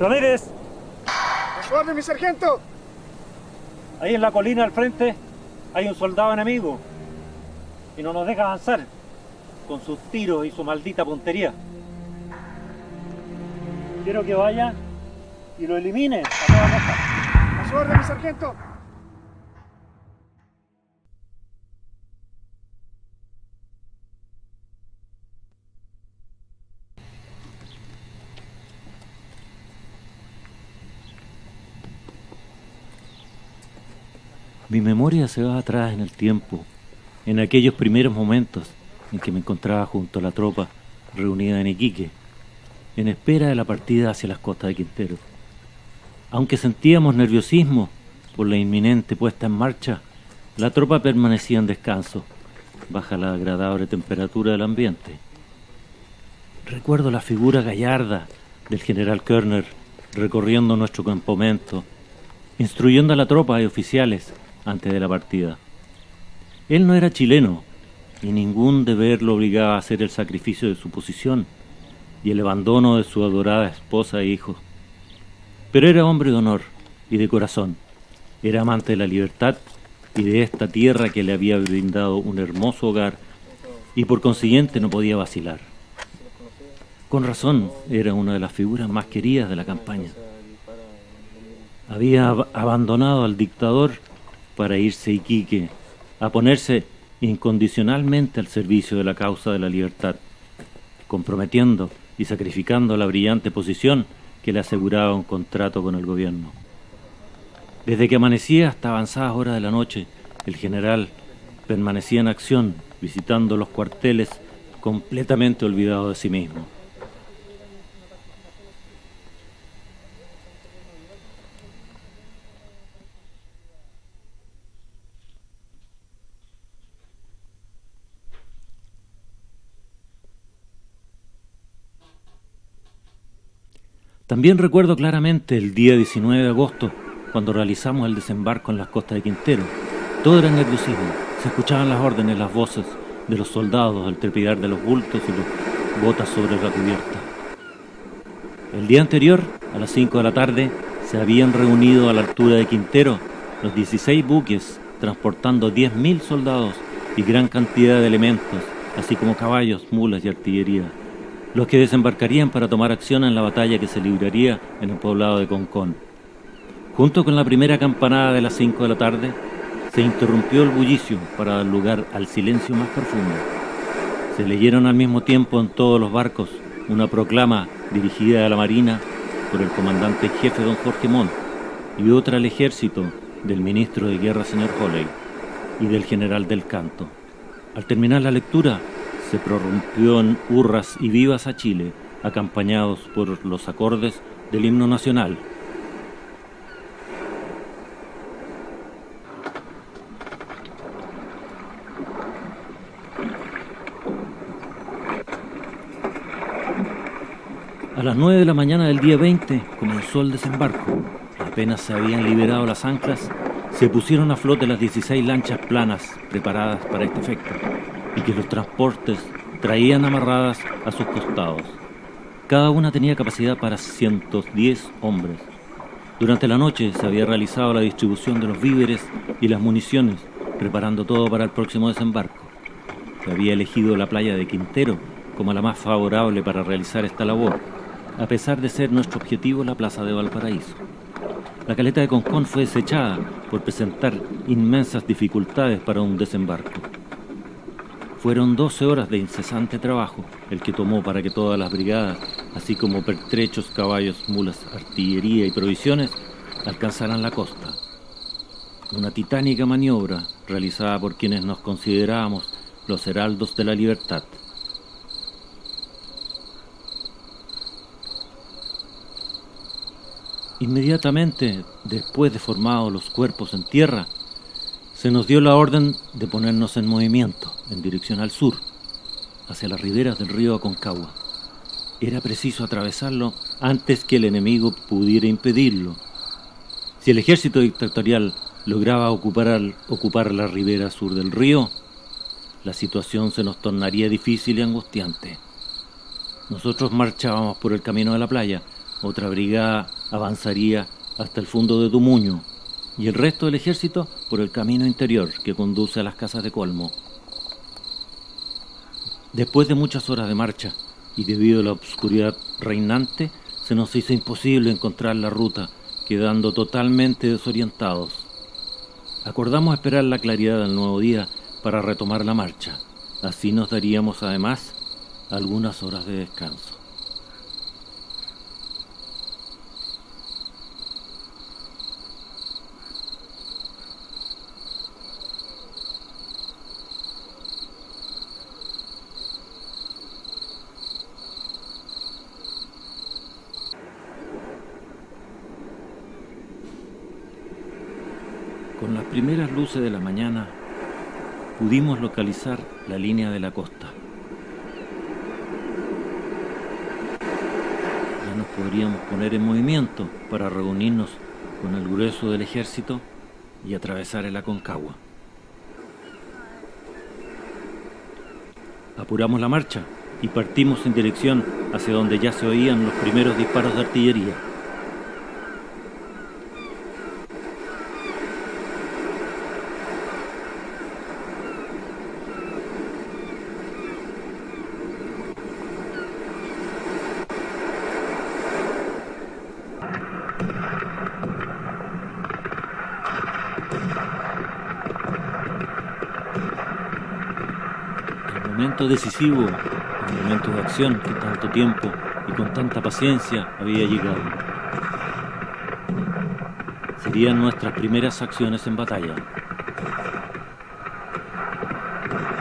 Ramírez, ¡A su orden, mi sargento! ahí en la colina al frente hay un soldado enemigo y no nos deja avanzar con sus tiros y su maldita puntería. Quiero que vaya y lo elimine a toda costa. ¡A su orden, mi sargento! Mi memoria se va atrás en el tiempo, en aquellos primeros momentos en que me encontraba junto a la tropa reunida en Iquique, en espera de la partida hacia las costas de Quintero. Aunque sentíamos nerviosismo por la inminente puesta en marcha, la tropa permanecía en descanso, baja la agradable temperatura del ambiente. Recuerdo la figura gallarda del general Körner recorriendo nuestro campamento, instruyendo a la tropa y oficiales antes de la partida. Él no era chileno y ningún deber lo obligaba a hacer el sacrificio de su posición y el abandono de su adorada esposa e hijos. Pero era hombre de honor y de corazón, era amante de la libertad y de esta tierra que le había brindado un hermoso hogar y por consiguiente no podía vacilar. Con razón era una de las figuras más queridas de la campaña. Había abandonado al dictador para irse a Iquique, a ponerse incondicionalmente al servicio de la causa de la libertad, comprometiendo y sacrificando la brillante posición que le aseguraba un contrato con el gobierno. Desde que amanecía hasta avanzadas horas de la noche, el general permanecía en acción, visitando los cuarteles, completamente olvidado de sí mismo. También recuerdo claramente el día 19 de agosto, cuando realizamos el desembarco en las costas de Quintero. Todo era nerviosismo, se escuchaban las órdenes, las voces de los soldados, el trepidar de los bultos y las botas sobre la cubierta. El día anterior, a las 5 de la tarde, se habían reunido a la altura de Quintero los 16 buques transportando 10.000 soldados y gran cantidad de elementos, así como caballos, mulas y artillería, los que desembarcarían para tomar acción en la batalla que se libraría en el poblado de Concón. Junto con la primera campanada de las 5 de la tarde, se interrumpió el bullicio para dar lugar al silencio más profundo. Se leyeron al mismo tiempo en todos los barcos una proclama dirigida a la Marina por el comandante jefe don Jorge Montt y otra al ejército del ministro de Guerra señor Holley y del general del Canto. Al terminar la lectura, se prorrumpió en hurras y vivas a Chile, acompañados por los acordes del himno nacional. A las 9 de la mañana del día 20 comenzó el desembarco. Apenas se habían liberado las anclas, se pusieron a flote las 16 lanchas planas preparadas para este efecto y que los transportes traían amarradas a sus costados. Cada una tenía capacidad para 110 hombres. Durante la noche se había realizado la distribución de los víveres y las municiones, preparando todo para el próximo desembarco. Se había elegido la playa de Quintero como la más favorable para realizar esta labor, a pesar de ser nuestro objetivo la plaza de Valparaíso. La caleta de Concón fue desechada por presentar inmensas dificultades para un desembarco. Fueron 12 horas de incesante trabajo el que tomó para que todas las brigadas, así como pertrechos, caballos, mulas, artillería y provisiones, alcanzaran la costa. Una titánica maniobra realizada por quienes nos considerábamos los heraldos de la libertad. Inmediatamente después de formados los cuerpos en tierra, se nos dio la orden de ponernos en movimiento, en dirección al sur, hacia las riberas del río Aconcagua. Era preciso atravesarlo antes que el enemigo pudiera impedirlo. Si el ejército dictatorial lograba ocupar la ribera sur del río, la situación se nos tornaría difícil y angustiante. Nosotros marchábamos por el camino de la playa, otra brigada avanzaría hasta el fondo de Tumuño y el resto del ejército por el camino interior que conduce a las casas de Colmo. Después de muchas horas de marcha y debido a la oscuridad reinante, se nos hizo imposible encontrar la ruta, quedando totalmente desorientados. Acordamos esperar la claridad del nuevo día para retomar la marcha. Así nos daríamos además algunas horas de descanso. Con las primeras luces de la mañana pudimos localizar la línea de la costa. Ya nos podríamos poner en movimiento para reunirnos con el grueso del ejército y atravesar el Aconcagua. Apuramos la marcha y partimos en dirección hacia donde ya se oían los primeros disparos de artillería. El momento decisivo, el momento de acción que tanto tiempo y con tanta paciencia había llegado. Serían nuestras primeras acciones en batalla.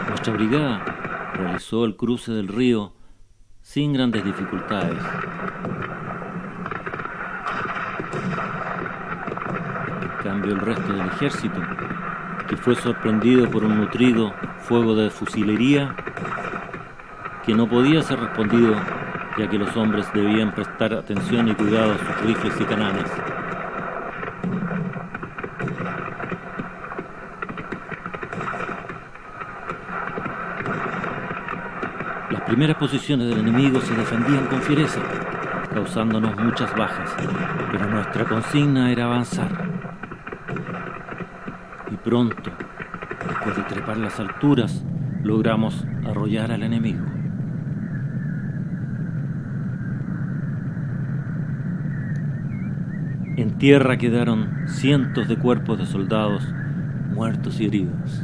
Nuestra brigada realizó el cruce del río sin grandes dificultades. En cambio, el resto del ejército, que fue sorprendido por un nutrido fuego de fusilería que no podía ser respondido, ya que los hombres debían prestar atención y cuidado a sus rifles y cananas. Las primeras posiciones del enemigo se defendían con fiereza, causándonos muchas bajas, pero nuestra consigna era avanzar. Y pronto, después de trepar las alturas, logramos arrollar al enemigo. En tierra quedaron cientos de cuerpos de soldados muertos y heridos.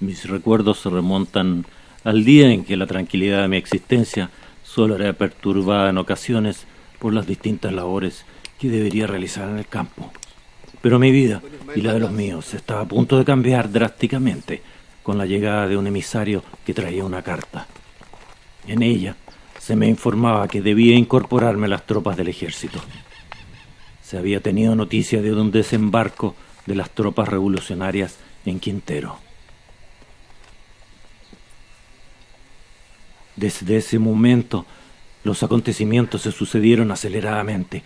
Mis recuerdos se remontan al día en que la tranquilidad de mi existencia solo era perturbada en ocasiones por las distintas labores que debería realizar en el campo. Pero mi vida y la de los míos estaba a punto de cambiar drásticamente con la llegada de un emisario que traía una carta. En ella se me informaba que debía incorporarme a las tropas del ejército. Se había tenido noticia de un desembarco de las tropas revolucionarias en Quintero. Desde ese momento, los acontecimientos se sucedieron aceleradamente.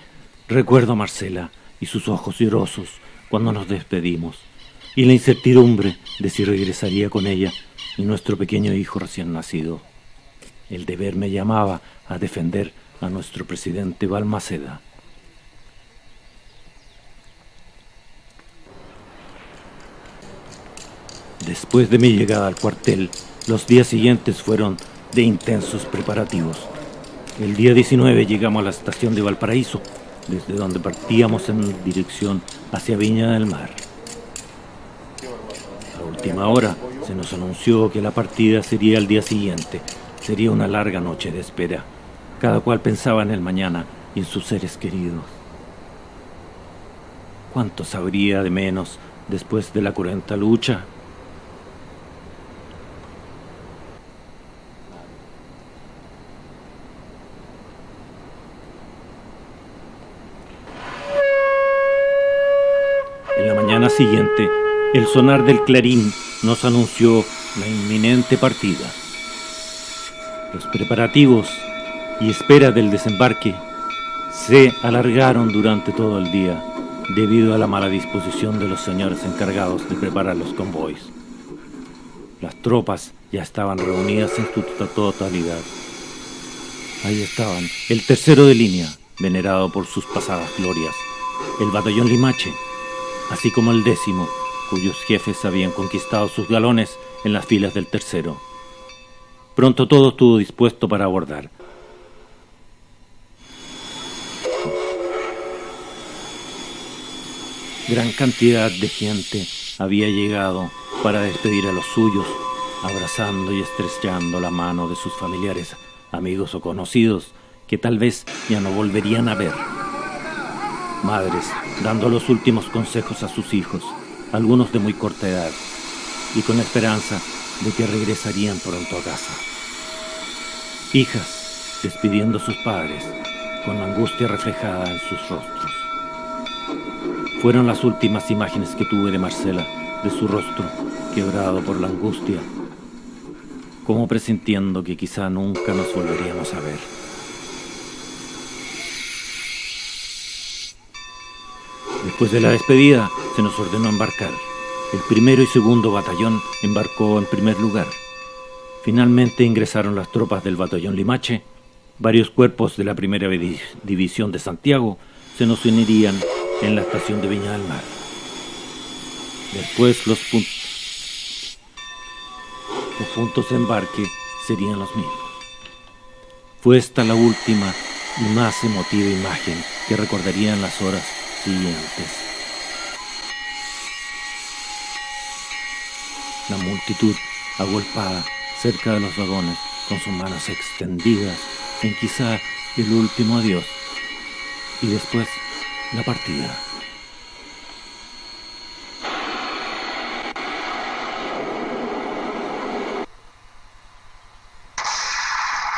Recuerdo a Marcela y sus ojos llorosos cuando nos despedimos, y la incertidumbre de si regresaría con ella y nuestro pequeño hijo recién nacido. El deber me llamaba a defender a nuestro presidente Balmaceda. Después de mi llegada al cuartel, los días siguientes fueron de intensos preparativos. El día 19 llegamos a la estación de Valparaíso, desde donde partíamos en dirección hacia Viña del Mar. A última hora se nos anunció que la partida sería el día siguiente. Sería una larga noche de espera. Cada cual pensaba en el mañana y en sus seres queridos. ¿Cuánto sabría de menos después de la cruenta lucha? En la mañana siguiente, el sonar del clarín nos anunció la inminente partida. Los preparativos y espera del desembarque se alargaron durante todo el día debido a la mala disposición de los señores encargados de preparar los convoys. Las tropas ya estaban reunidas en su totalidad. Ahí estaban el tercero de línea, venerado por sus pasadas glorias, el batallón Limache, así como el 10º, cuyos jefes habían conquistado sus galones en las filas del tercero. Pronto todo estuvo dispuesto para abordar. Gran cantidad de gente había llegado para despedir a los suyos, abrazando y estrechando la mano de sus familiares, amigos o conocidos que tal vez ya no volverían a ver. Madres dando los últimos consejos a sus hijos, algunos de muy corta edad, y con esperanza de que regresarían pronto a casa. Hijas despidiendo a sus padres, con angustia reflejada en sus rostros. Fueron las últimas imágenes que tuve de Marcela, de su rostro quebrado por la angustia, como presintiendo que quizá nunca nos volveríamos a ver. Después de la despedida, se nos ordenó embarcar. El 1º y 2º batallón embarcó en primer lugar. Finalmente ingresaron las tropas del batallón Limache. Varios cuerpos de la primera división de Santiago se nos unirían en la estación de Viña del Mar. Después los puntos de embarque serían los mismos. Fue esta la última y más emotiva imagen que recordarían las horas siguientes. La multitud agolpada cerca de los vagones con sus manos extendidas en quizá el último adiós, y después la partida.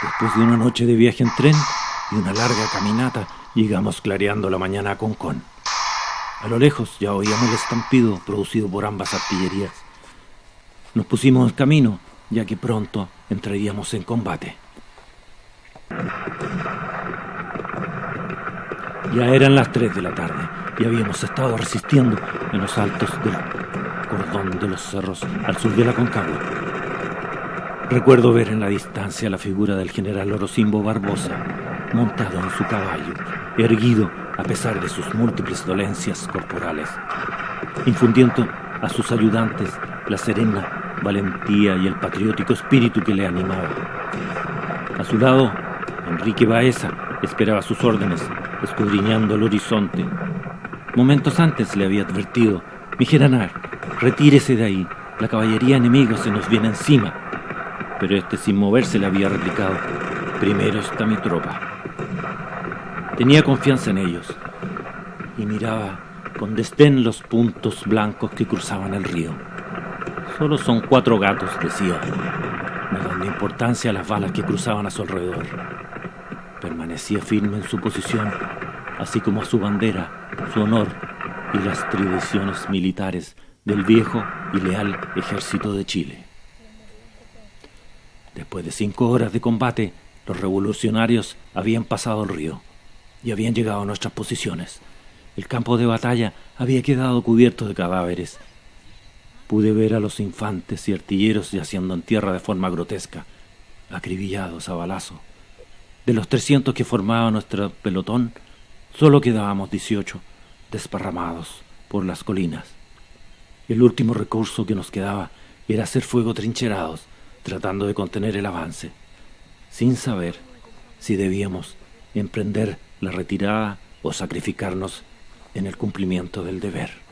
Después de una noche de viaje en tren y una larga caminata, llegamos clareando la mañana a Concón. A lo lejos ya oíamos el estampido producido por ambas artillerías. Nos pusimos en camino, ya que pronto entraríamos en combate. Ya eran las 3 de la tarde y habíamos estado resistiendo en los altos del cordón de los cerros al sur de la Concagua. Recuerdo ver en la distancia la figura del general Orocimbo Barbosa, montado en su caballo, erguido a pesar de sus múltiples dolencias corporales, infundiendo a sus ayudantes la serena valentía y el patriótico espíritu que le animaba. A su lado, Enrique Baeza esperaba sus órdenes, escudriñando el horizonte. Momentos antes le había advertido: mi general, retírese de ahí, la caballería enemiga se nos viene encima. Pero este, sin moverse, le había replicado: primero está mi tropa. Tenía confianza en ellos y miraba con desdén los puntos blancos que cruzaban el río. Solo son 4 gatos, decía, no dando importancia a las balas que cruzaban a su alrededor. Permanecía firme en su posición, así como a su bandera, su honor y las tradiciones militares del viejo y leal ejército de Chile. Después de 5 horas de combate, los revolucionarios habían pasado el río y habían llegado a nuestras posiciones. El campo de batalla había quedado cubierto de cadáveres. Pude ver a los infantes y artilleros yaciendo en tierra de forma grotesca, acribillados a balazo. De los 300 que formaban nuestro pelotón, solo quedábamos 18, desparramados por las colinas. El último recurso que nos quedaba era hacer fuego trincherados, tratando de contener el avance, sin saber si debíamos emprender la retirada o sacrificarnos en el cumplimiento del deber.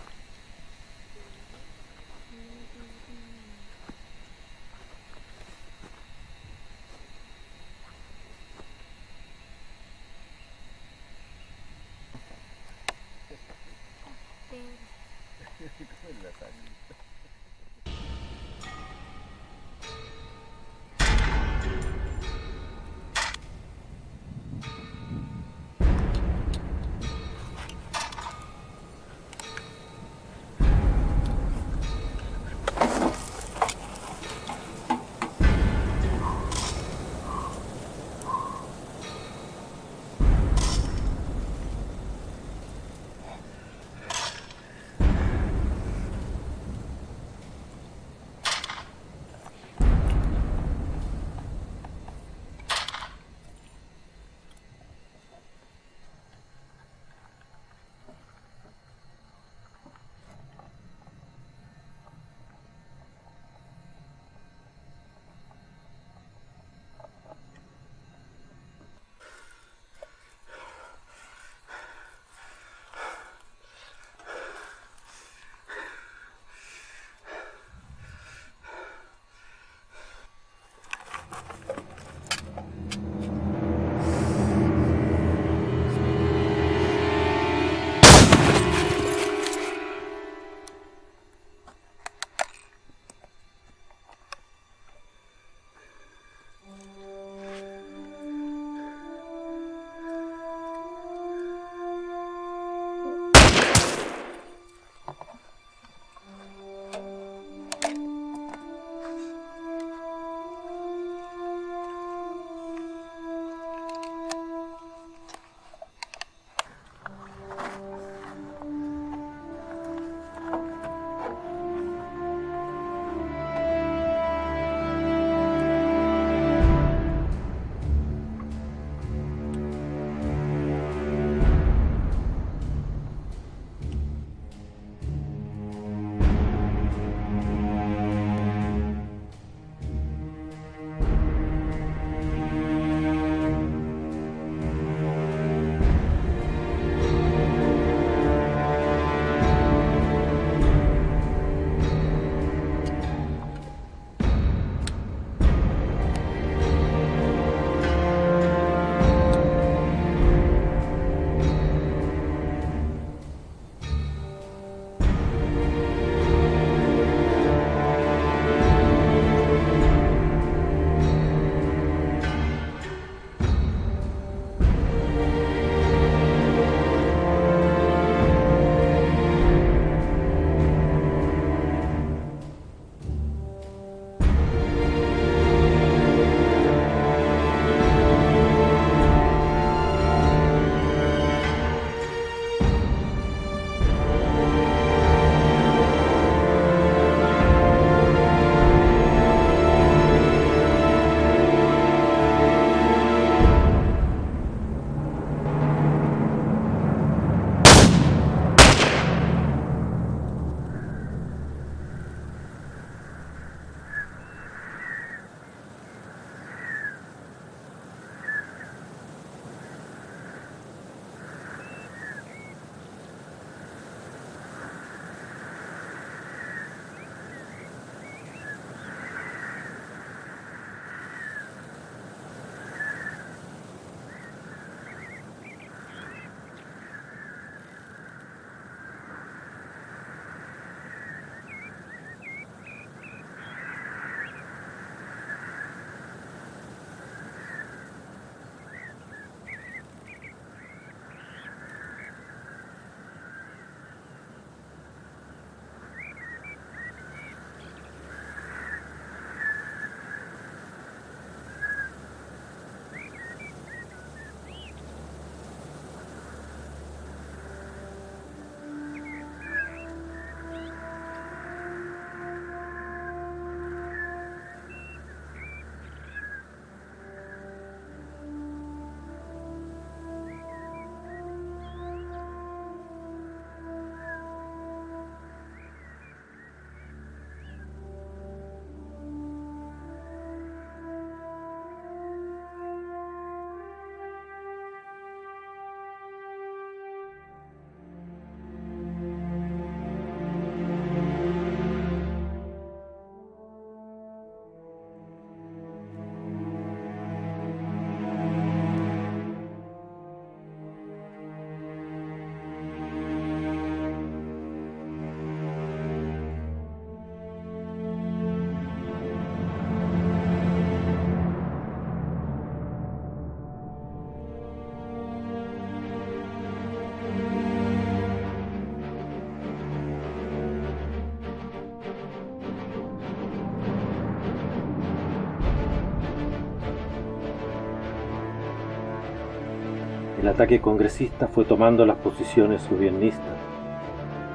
el ataque congresista fue tomando las posiciones subiernistas,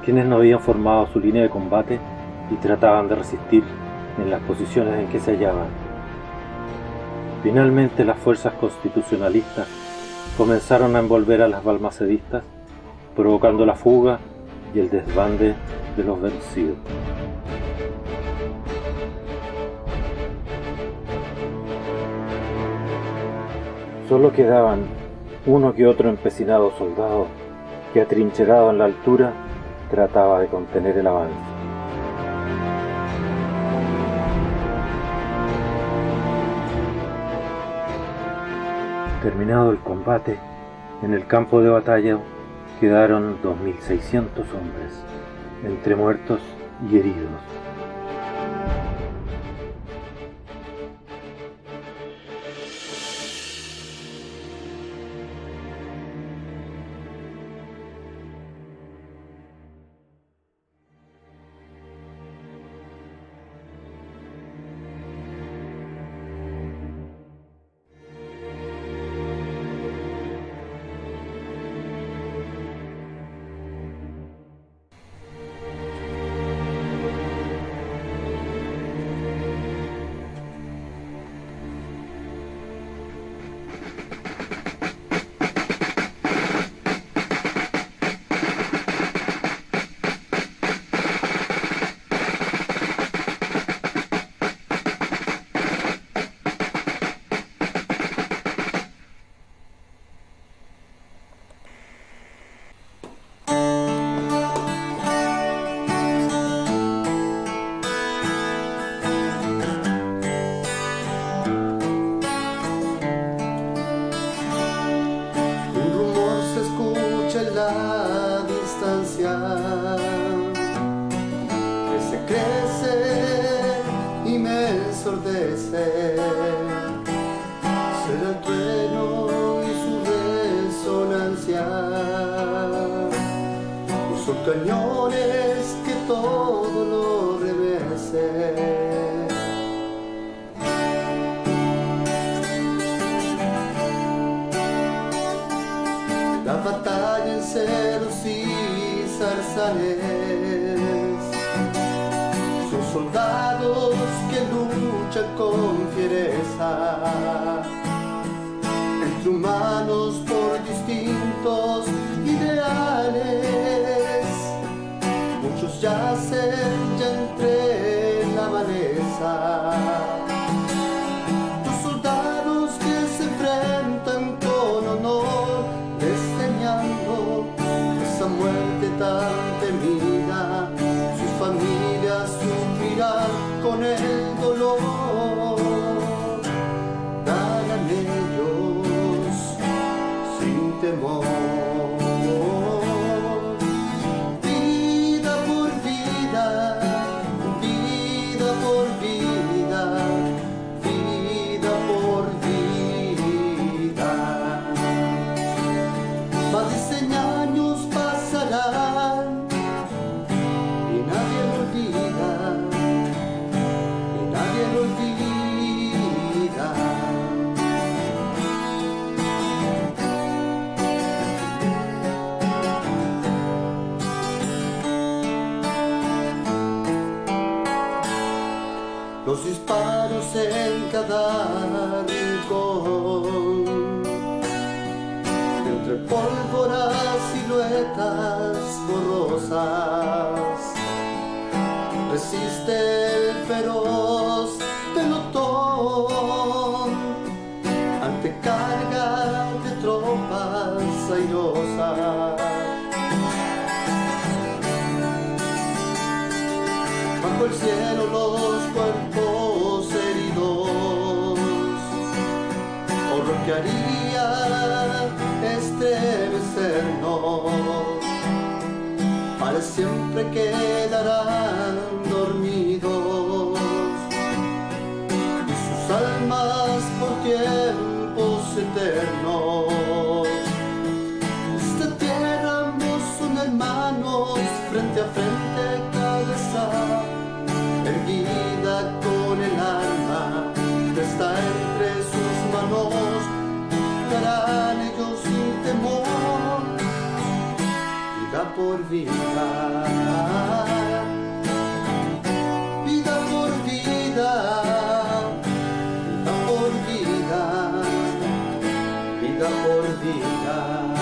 quienes no habían formado su línea de combate y trataban de resistir en las posiciones en que se hallaban. Finalmente las fuerzas constitucionalistas comenzaron a envolver a las balmacedistas, provocando la fuga y el desbande de los vencidos. Solo quedaban uno que otro empecinado soldado que, atrincherado en la altura, trataba de contener el avance. Terminado el combate, en el campo de batalla quedaron 2.600 hombres, entre muertos y heridos. crece y me ensordece. Será el trueno y su resonancia, o son cañones que todo lo revese. La batalla en ceros y zarzales, son soldados que luchan con fiereza entre humanos por distintos ideales. Muchos yacen ya entre la maleza, los soldados que se enfrentan con honor, desdeñando esa muerte tan temida. Sus familias sufrirán con el dolor. Darán ellos sin temor. Vida por vida, vida por vida, vida por vida. Más de 100 años pasarán y nadie lo olvida, y nadie lo olvida. Los disparos en cada rincón, entre pólvora, siluetas borrosas, resiste el feroz pelotón ante carga de tropas airosas. Bajo el cielo los cuerpos heridos, horror que haría estremecernos, para siempre quedarán dormidos, y sus almas por tiempos eternos. Esta tierra ambos son hermanos, frente a frente, cabeza erguida con el alma, está entre sus manos, lucharán ellos sin temor, vida por vida, vida por vida, vida por vida, vida por vida.